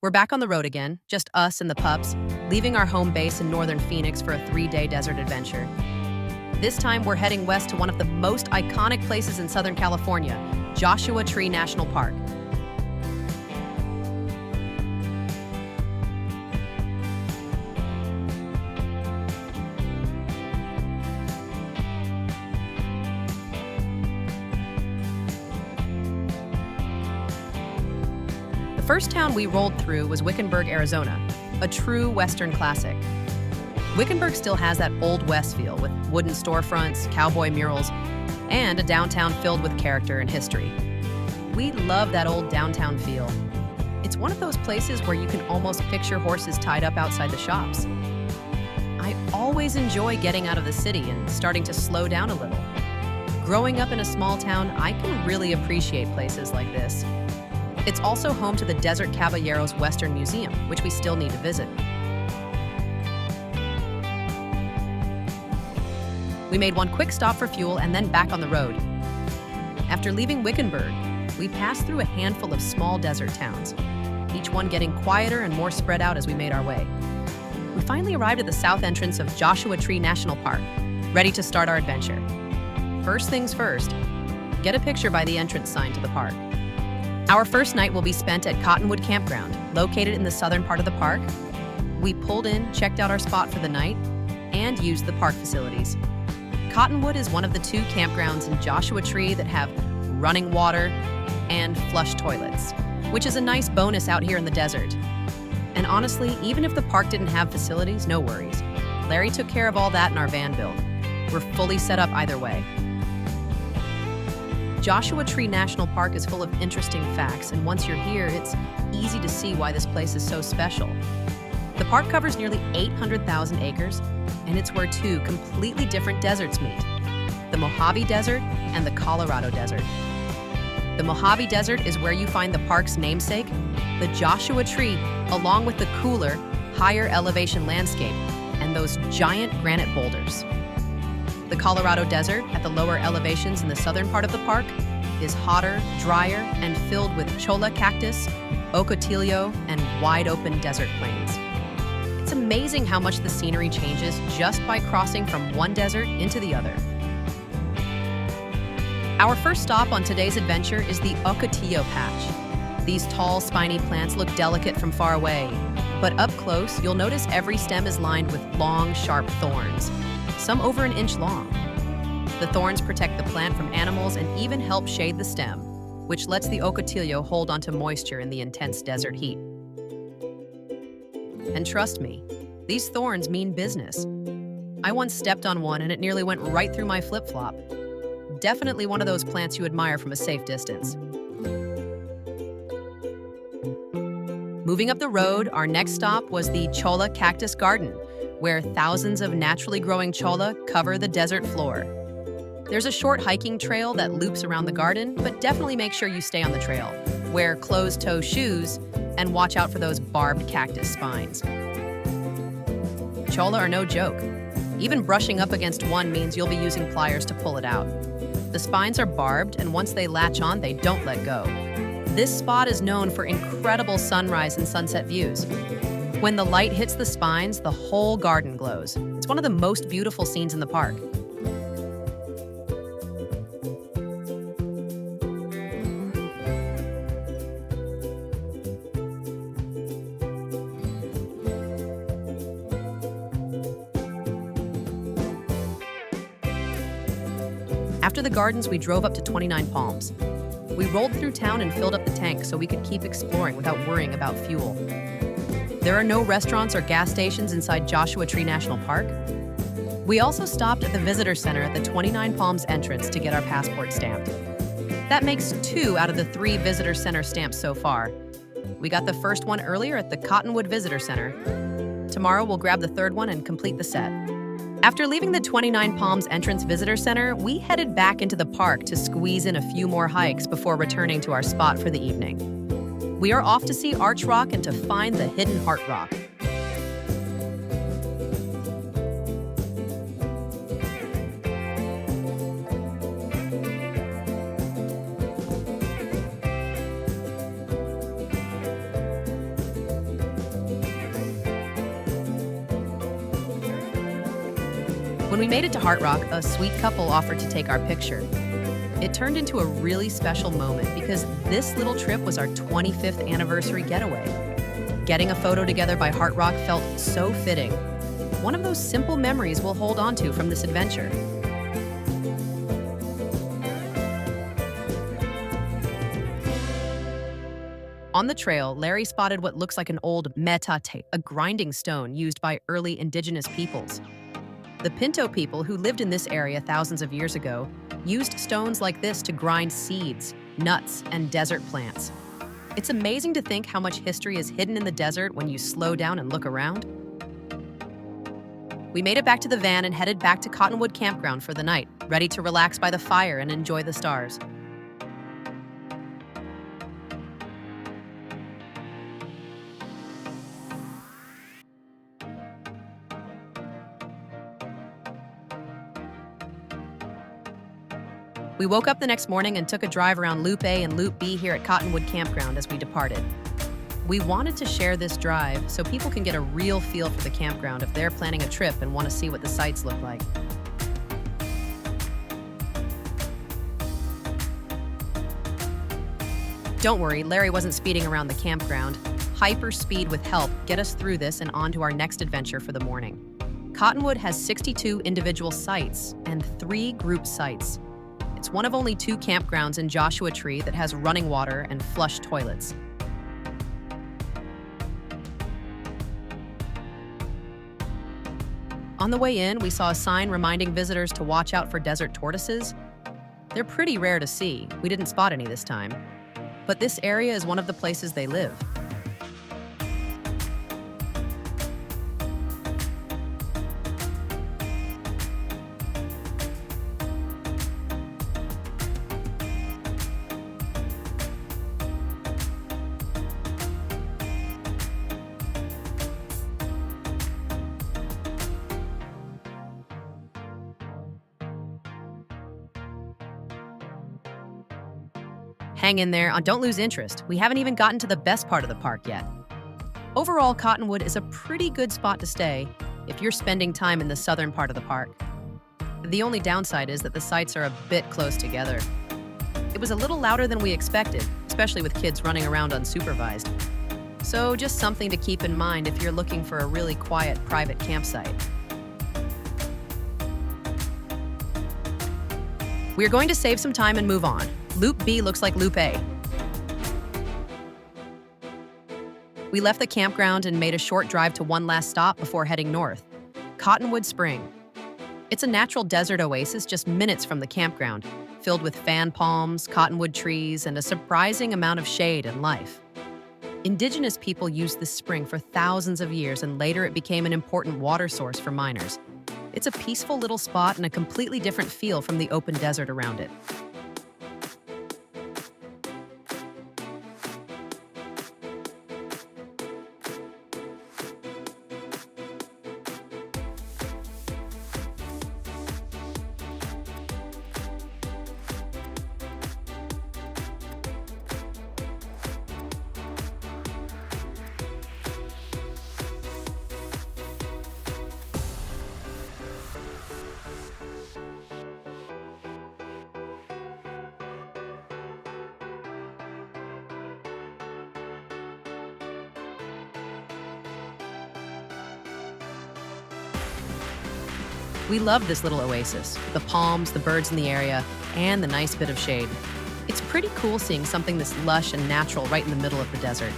We're back on the road again, just us and the pups, leaving our home base in northern Phoenix for a 3-day desert adventure. This time, we're heading west to one of the most iconic places in Southern California, Joshua Tree National Park. The first town we rolled through was Wickenburg, Arizona, a true Western classic. Wickenburg still has that Old West feel with wooden storefronts, cowboy murals, and a downtown filled with character and history. We love that old downtown feel. It's one of those places where you can almost picture horses tied up outside the shops. I always enjoy getting out of the city and starting to slow down a little. Growing up in a small town, I can really appreciate places like this. It's also home to the Desert Caballeros Western Museum, which we still need to visit. We made one quick stop for fuel and then back on the road. After leaving Wickenburg, we passed through a handful of small desert towns, each one getting quieter and more spread out as we made our way. We finally arrived at the south entrance of Joshua Tree National Park, ready to start our adventure. First things first, get a picture by the entrance sign to the park. Our first night will be spent at Cottonwood Campground, located in the southern part of the park. We pulled in, checked out our spot for the night, and used the park facilities. Cottonwood is one of the 2 campgrounds in Joshua Tree that have running water and flush toilets, which is a nice bonus out here in the desert. And honestly, even if the park didn't have facilities, no worries. Larry took care of all that in our van build. We're fully set up either way. Joshua Tree National Park is full of interesting facts, and once you're here, it's easy to see why this place is so special. The park covers nearly 800,000 acres, and it's where 2 completely different deserts meet, the Mojave Desert and the Colorado Desert. The Mojave Desert is where you find the park's namesake, the Joshua Tree, along with the cooler, higher elevation landscape and those giant granite boulders. The Colorado Desert, at the lower elevations in the southern part of the park, is hotter, drier, and filled with Cholla Cactus, Ocotillo, and wide-open desert plains. It's amazing how much the scenery changes just by crossing from one desert into the other. Our first stop on today's adventure is the Ocotillo Patch. These tall, spiny plants look delicate from far away, but up close, you'll notice every stem is lined with long, sharp thorns, some over an inch long. The thorns protect the plant from animals and even help shade the stem, which lets the Ocotillo hold onto moisture in the intense desert heat. And trust me, these thorns mean business. I once stepped on one and it nearly went right through my flip-flop. Definitely one of those plants you admire from a safe distance. Moving up the road, our next stop was the Cholla Cactus Garden, where thousands of naturally growing cholla cover the desert floor. There's a short hiking trail that loops around the garden, but definitely make sure you stay on the trail, wear closed-toe shoes, and watch out for those barbed cactus spines. Cholla are no joke. Even brushing up against one means you'll be using pliers to pull it out. The spines are barbed, and once they latch on, they don't let go. This spot is known for incredible sunrise and sunset views. When the light hits the spines, the whole garden glows. It's one of the most beautiful scenes in the park. After the gardens, we drove up to 29 Palms. We rolled through town and filled up the tank so we could keep exploring without worrying about fuel. There are no restaurants or gas stations inside Joshua Tree National Park. We also stopped at the visitor center at the 29 Palms entrance to get our passport stamped. That makes 2 out of the 3 visitor center stamps so far. We got the first one earlier at the Cottonwood Visitor Center. Tomorrow we'll grab the 3rd one and complete the set. After leaving the 29 Palms Entrance Visitor Center, we headed back into the park to squeeze in a few more hikes before returning to our spot for the evening. We are off to see Arch Rock and to find the hidden Heart Rock. When we made it to Heart Rock, a sweet couple offered to take our picture. It turned into a really special moment because this little trip was our 25th anniversary getaway. Getting a photo together by Heart Rock felt so fitting. One of those simple memories we'll hold on to from this adventure. On the trail, Larry spotted what looks like an old metate, a grinding stone used by early indigenous peoples. The Pinto people who lived in this area thousands of years ago used stones like this to grind seeds, nuts, and desert plants. It's amazing to think how much history is hidden in the desert when you slow down and look around. We made it back to the van and headed back to Cottonwood Campground for the night, ready to relax by the fire and enjoy the stars. We woke up the next morning and took a drive around Loop A and Loop B here at Cottonwood Campground as we departed. We wanted to share this drive so people can get a real feel for the campground if they're planning a trip and want to see what the sights look like. Don't worry, Larry wasn't speeding around the campground. Hyper speed with help get us through this and on to our next adventure for the morning. Cottonwood has 62 individual sites and 3 group sites. It's one of only 2 campgrounds in Joshua Tree that has running water and flush toilets. On the way in, we saw a sign reminding visitors to watch out for desert tortoises. They're pretty rare to see. We didn't spot any this time. But this area is one of the places they live. Hang in there, don't lose interest. We haven't even gotten to the best part of the park yet. Overall, Cottonwood is a pretty good spot to stay if you're spending time in the southern part of the park. The only downside is that the sites are a bit close together. It was a little louder than we expected, especially with kids running around unsupervised. So just something to keep in mind if you're looking for a really quiet, private campsite. We're going to save some time and move on. Loop B looks like Loop A. We left the campground and made a short drive to one last stop before heading north, Cottonwood Spring. It's a natural desert oasis just minutes from the campground, filled with fan palms, cottonwood trees, and a surprising amount of shade and life. Indigenous people used this spring for thousands of years, and later it became an important water source for miners. It's a peaceful little spot and a completely different feel from the open desert around it. We love this little oasis, the palms, the birds in the area, and the nice bit of shade. It's pretty cool seeing something this lush and natural right in the middle of the desert.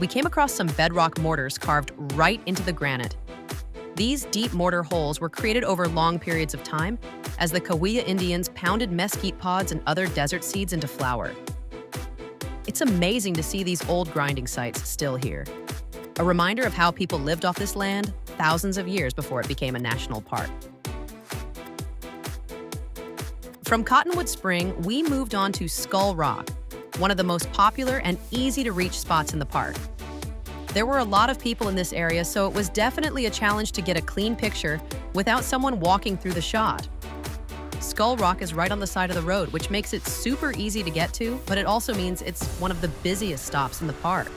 We came across some bedrock mortars carved right into the granite. These deep mortar holes were created over long periods of time as the Cahuilla Indians pounded mesquite pods and other desert seeds into flour. It's amazing to see these old grinding sites still here. A reminder of how people lived off this land thousands of years before it became a national park. From Cottonwood Spring, we moved on to Skull Rock, one of the most popular and easy-to-reach spots in the park. There were a lot of people in this area, so it was definitely a challenge to get a clean picture without someone walking through the shot. Skull Rock is right on the side of the road, which makes it super easy to get to, but it also means it's one of the busiest stops in the park.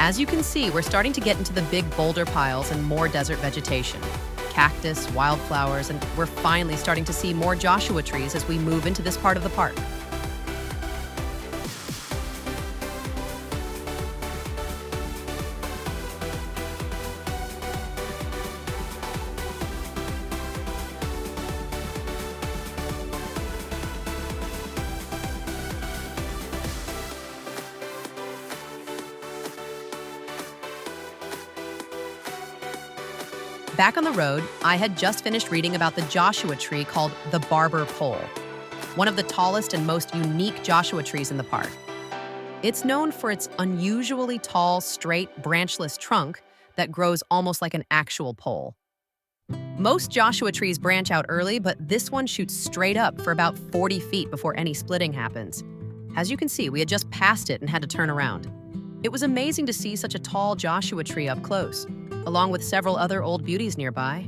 As you can see, we're starting to get into the big boulder piles and more desert vegetation. Cactus, wildflowers, and we're finally starting to see more Joshua trees as we move into this part of the park. Back on the road, I had just finished reading about the Joshua tree called the Barber Pole, one of the tallest and most unique Joshua trees in the park. It's known for its unusually tall, straight, branchless trunk that grows almost like an actual pole. Most Joshua trees branch out early, but this one shoots straight up for about 40 feet before any splitting happens. As you can see, we had just passed it and had to turn around. It was amazing to see such a tall Joshua tree up close, along with several other old beauties nearby.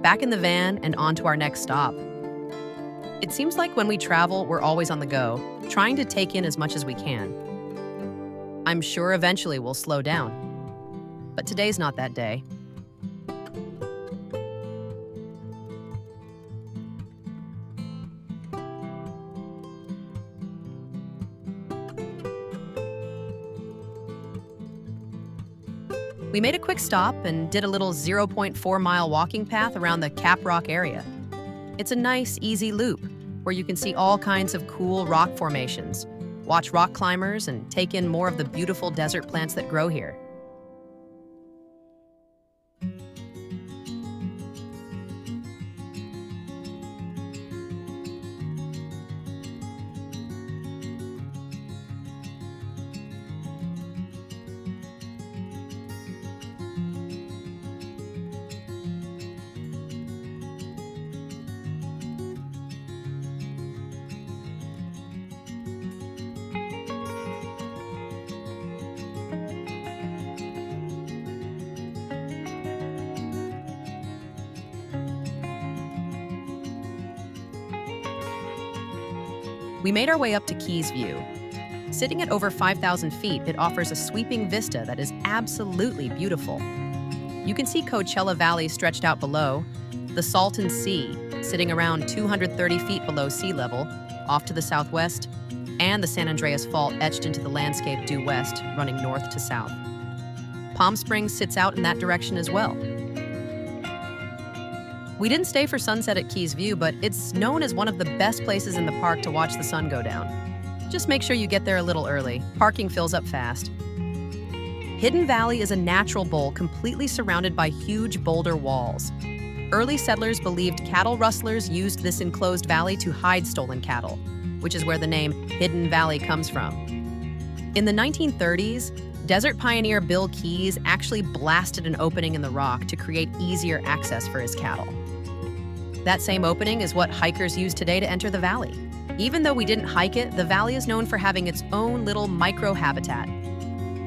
Back in the van and on to our next stop. It seems like when we travel, we're always on the go, trying to take in as much as we can. I'm sure eventually we'll slow down, but today's not that day. We made a quick stop and did a little 0.4-mile walking path around the Cap Rock area. It's a nice, easy loop where you can see all kinds of cool rock formations, watch rock climbers, and take in more of the beautiful desert plants that grow here. We made our way up to Keys View. Sitting at over 5,000 feet, it offers a sweeping vista that is absolutely beautiful. You can see Coachella Valley stretched out below, The Salton Sea, sitting around 230 feet below sea level, off to the southwest, and the San Andreas Fault etched into the landscape due west, running north to south. Palm Springs sits out in that direction as well. We didn't stay for sunset at Keys View, but it's known as one of the best places in the park to watch the sun go down. Just make sure you get there a little early. Parking fills up fast. Hidden Valley is a natural bowl completely surrounded by huge boulder walls. Early settlers believed cattle rustlers used this enclosed valley to hide stolen cattle, which is where the name Hidden Valley comes from. In the 1930s, desert pioneer Bill Keys actually blasted an opening in the rock to create easier access for his cattle. That same opening is what hikers use today to enter the valley. Even though we didn't hike it, the valley is known for having its own little micro-habitat.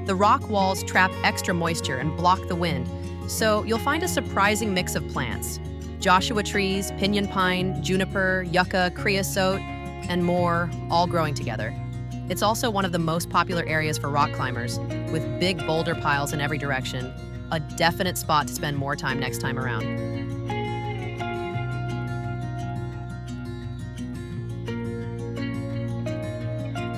The rock walls trap extra moisture and block the wind, so you'll find a surprising mix of plants. Joshua trees, pinyon pine, juniper, yucca, creosote, and more, all growing together. It's also one of the most popular areas for rock climbers, with big boulder piles in every direction. A definite spot to spend more time next time around.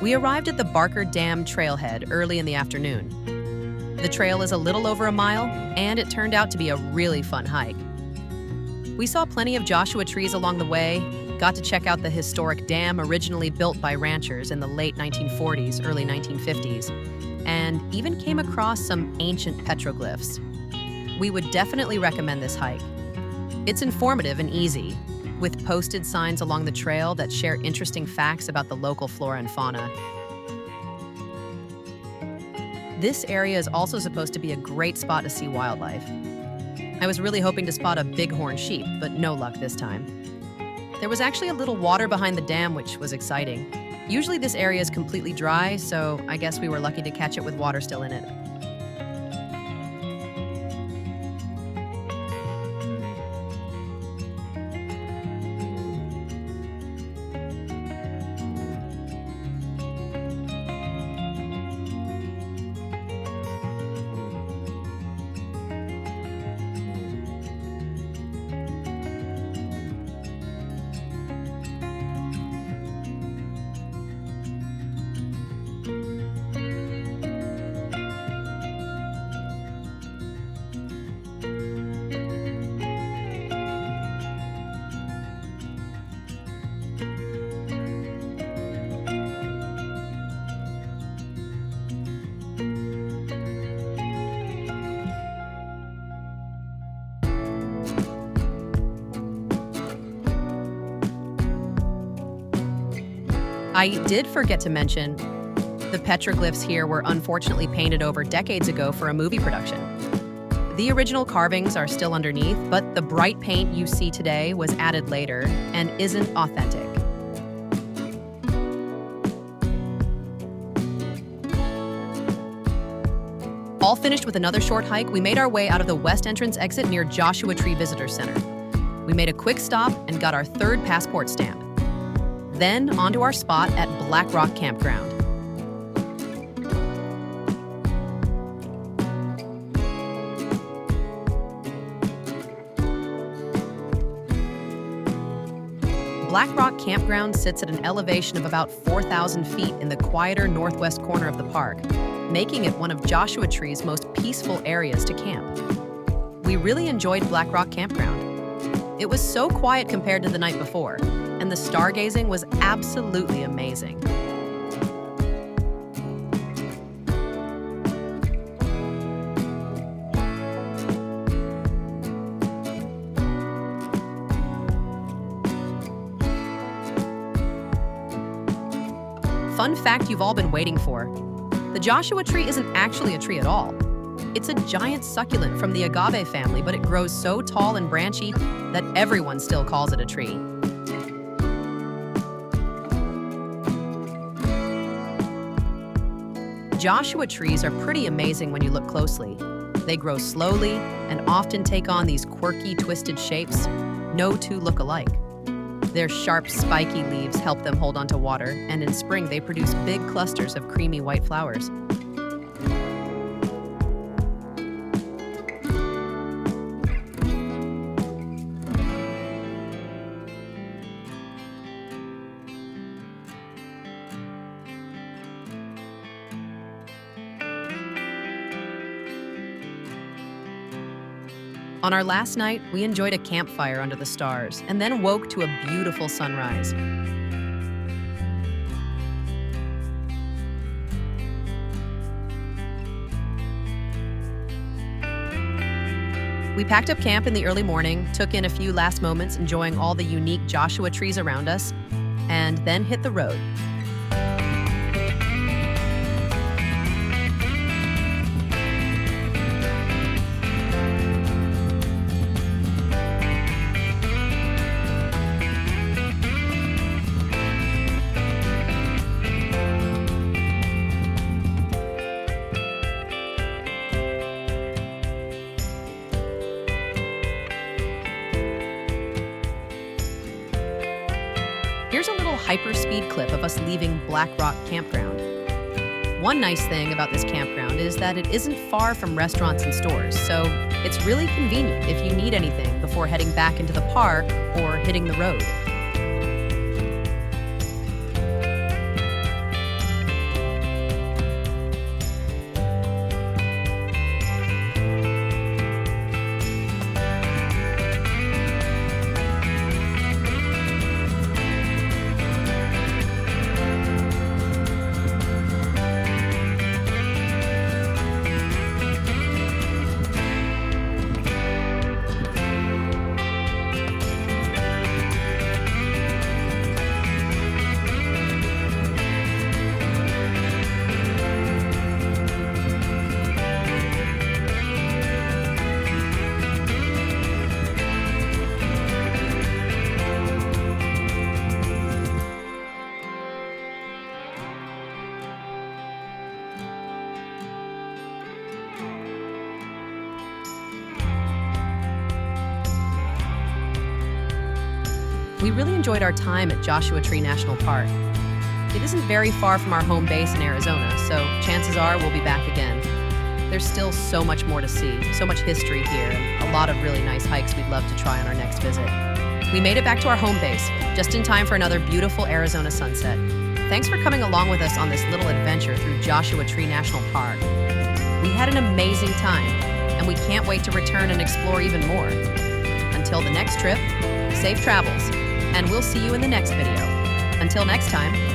We arrived at the Barker Dam trailhead early in the afternoon. The trail is a little over a mile, and it turned out to be a really fun hike. We saw plenty of Joshua trees along the way, got to check out the historic dam originally built by ranchers in the late 1940s, early 1950s, and even came across some ancient petroglyphs. We would definitely recommend this hike. It's informative and easy, with posted signs along the trail that share interesting facts about the local flora and fauna. This area is also supposed to be a great spot to see wildlife. I was really hoping to spot a bighorn sheep, but no luck this time. There was actually a little water behind the dam, which was exciting. Usually this area is completely dry, so I guess we were lucky to catch it with water still in it. I did forget to mention, the petroglyphs here were unfortunately painted over decades ago for a movie production. The original carvings are still underneath, but the bright paint you see today was added later and isn't authentic. All finished with another short hike, we made our way out of the west entrance exit near Joshua Tree Visitor Center. We made a quick stop and got our third passport stamp. Then onto our spot at Black Rock Campground. Black Rock Campground sits at an elevation of about 4,000 feet in the quieter northwest corner of the park, making it one of Joshua Tree's most peaceful areas to camp. We really enjoyed Black Rock Campground. It was so quiet compared to the night before, and the stargazing was absolutely amazing. Fun fact you've all been waiting for. The Joshua tree isn't actually a tree at all. It's a giant succulent from the agave family, but it grows so tall and branchy that everyone still calls it a tree. Joshua trees are pretty amazing when you look closely. They grow slowly and often take on these quirky, twisted shapes. No two look alike. Their sharp, spiky leaves help them hold onto water, and in spring they produce big clusters of creamy white flowers. On our last night, we enjoyed a campfire under the stars and then woke to a beautiful sunrise. We packed up camp in the early morning, took in a few last moments enjoying all the unique Joshua trees around us, and then hit the road. Here's a little hyper-speed clip of us leaving Black Rock Campground. One nice thing about this campground is that it isn't far from restaurants and stores, so it's really convenient if you need anything before heading back into the park or hitting the road. We really enjoyed our time at Joshua Tree National Park. It isn't very far from our home base in Arizona, so chances are we'll be back again. There's still so much more to see, so much history here, and a lot of really nice hikes we'd love to try on our next visit. We made it back to our home base, just in time for another beautiful Arizona sunset. Thanks for coming along with us on this little adventure through Joshua Tree National Park. We had an amazing time, and we can't wait to return and explore even more. Until the next trip, safe travels, and we'll see you in the next video. Until next time.